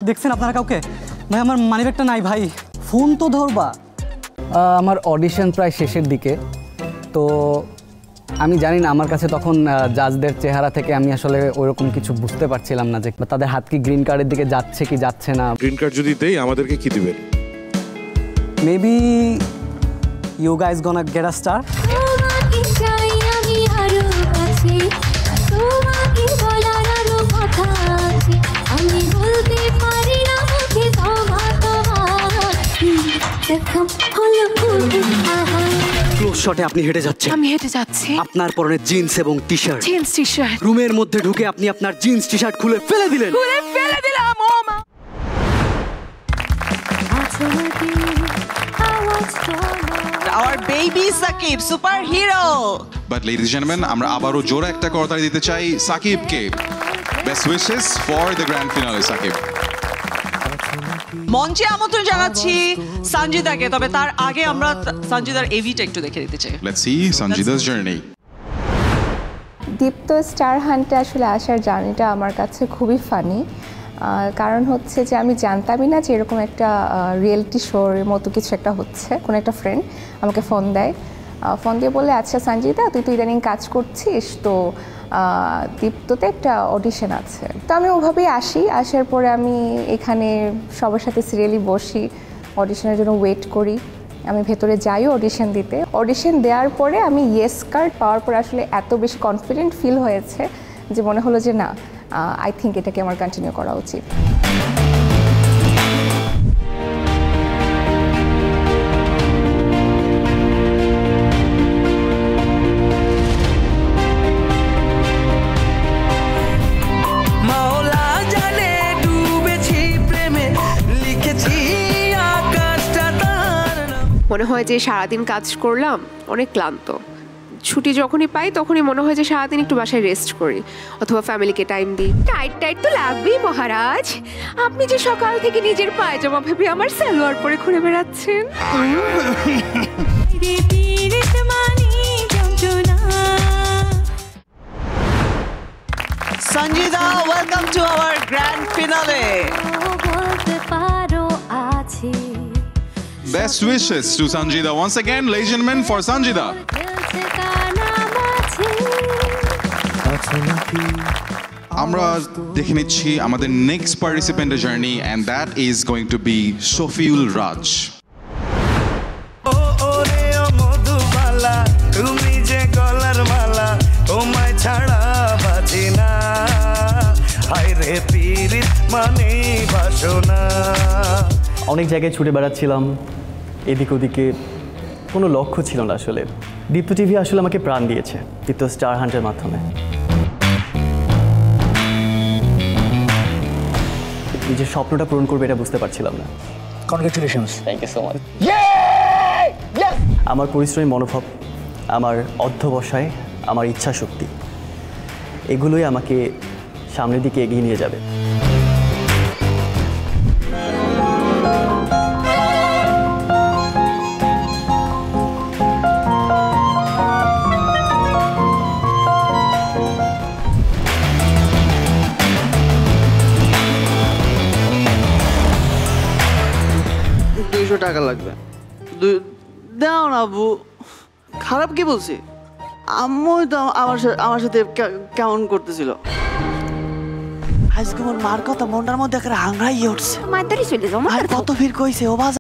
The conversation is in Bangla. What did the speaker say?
দেখছেন আপনারা কাউকে? ভাই আমার মানিব্যাগটা নাই ভাই। ফোন তো ধরবা। আমার অডিশন প্রায় শেষের দিকে, তো আমি জানি না, আমার কাছে তখন জাজদের চেহারা থেকে আমি আসলে ওইরকম কিছু বুঝতে পারছিলাম না যে তাদের হাত কি গ্রিন কার্ডের দিকে যাচ্ছে কি যাচ্ছে না। গ্রিন কার্ড যদি দেই আমাদেরকে কি দিবেন? Maybe you guys gonna get a star. Close শটে আপনি হেঁটে যাচ্ছেন। আমি হেঁটে যাচ্ছি। আপনার পরনে জিন্স এবং টি-শার্ট। Jeans T-shirt. রুমের মধ্যে ঢুকে আপনি আপনার জিন্স টি-শার্ট খুলে ফেলে দিলেন। Our baby Sakib, superhero. But ladies and gentlemen, আমরা আবারও জোরে একটা করতালি দিতে চাই সাকিবকে। Best wishes for the grand finale, Shakib. মঞ্চে আমন্ত্রণ জানাচ্ছি সঞ্জিদাকে, তবে তার আগে আমরা সঞ্জিদার এভিটা একটু দেখে দিতে চাই। Let's see Sanjida's journey. Deepto star হান্টে আসলে আসার জার্নিটা আমার কাছে খুবই ফানি। কারণ হচ্ছে যে আমি জানতামই না যে এরকম একটা রিয়েলিটি শোর মতো কিছু একটা হচ্ছে। কোনো একটা ফ্রেন্ড আমাকে ফোন দেয়, ফোন দিয়ে বলে, আচ্ছা সঞ্জিদা তুই তো ইদানিং কাজ করছিস, তো দীপ্ততে একটা অডিশন আছে। তো আমি ওভাবেই আসি। আসার পরে আমি এখানে সবার সাথে সিরিয়ালি বসি, অডিশনের জন্য ওয়েট করি। আমি ভেতরে যাইও অডিশন দিতে। অডিশন দেওয়ার পরে আমি ইয়েস কার্ড পাওয়ার পরে আসলে এত বেশি কনফিডেন্ট ফিল হয়েছে যে মনে হলো যে না, আই থিঙ্ক এটাকে আমার কন্টিনিউ করা উচিত। মনে হয় যে সারাদিন কাজ করলাম, অনেক ক্লান্ত। ছুটি যখনই পাই তখনই মনে হয় যে সারাদিন একটু বাসায় রেস্ট করি অথবা ফ্যামিলিকে টাইম দিই। টাইট তো লাগবেই মহারাজ। আপনি যে সকাল থেকে নিজের পায়জামা ভেবে আমার সালোয়ার পরে ঘুরে বেড়াচ্ছেন। Sanjida, welcome to our grand finale. Best wishes to Sanjida once again, ladies and gentlemen, for Sanjida. আমরা দেখে নিচ্ছি আমাদের নেক্সট পার্টিসিপেন্টের journey, and that is going to be Sofiul Raj. তুমি যে গলার মালা, তোমায় ছাড়া বাঁচি না, হায় রে পীরিত মানে বাসনা। অনেক জায়গায় ছুটে বেড়াচ্ছিলাম, এদিক ওদিকে কোনো লক্ষ্য ছিল না আসলে। দীপ্ত টিভি আসলে আমাকে প্রাণ দিয়েছে দীপ্ত স্টার হান্টের মাধ্যমে। নিজের স্বপ্নটা পূরণ করবে এটা বুঝতে পারছিলাম না। Congratulations. Thank you so much. আমার পরিশ্রমী মনোভাব, আমার অধ্যবসায়, আমার ইচ্ছা শক্তি, এগুলোই আমাকে সামনের দিকে এগিয়ে নিয়ে যাবে। টাকা লাগবে, দাও না আব্বু। খারাপ কি বলছি? আম্মুই তো আমার সাথে কেমন করতেছিল। আজকে মোর মার কথা মনটার মধ্যে একটা হাংড়াইয়ে উঠছে। মাদারি চলে যাও। আর কত ফির কইছে ও